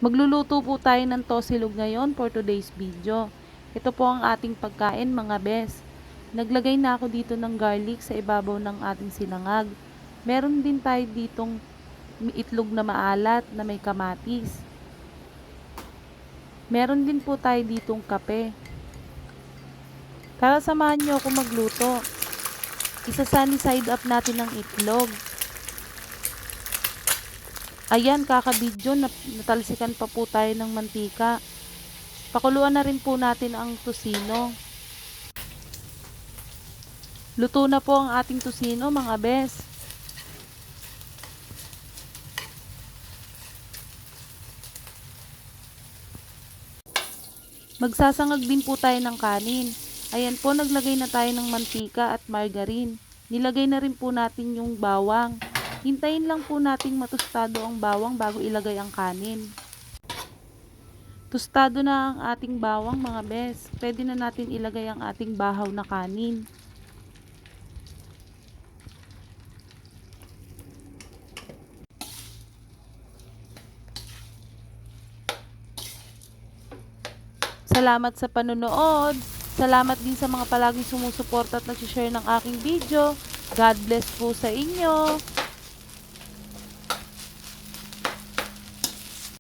Magluluto po tayo ng tosilog ngayon for today's video. Ito po ang ating pagkain mga bes. Naglagay na ako dito ng garlic sa ibabaw ng ating sinangag. Meron din tayo ditong itlog na maalat na may kamatis. Meron din po tayo ditong kape. Tara, samahan niyo ako magluto. Isa-sunny side up natin ng itlog. Ayan, kakabidyo, natalsikan pa po tayo ng mantika. Pakuluan na rin po natin ang tosino. Luto na po ang ating tosino mga bes. Magsasangag din po tayo ng kanin. Ayan po, naglagay na tayo ng mantika at margarine. Nilagay na rin po natin yung bawang. Hintayin lang po nating matustado ang bawang bago ilagay ang kanin. Tostado na ang ating bawang mga bes. Pwede na natin ilagay ang ating bahaw na kanin. Salamat sa panonood. Salamat din sa mga palaging sumusuporta at nag-share ng aking video. God bless po sa inyo.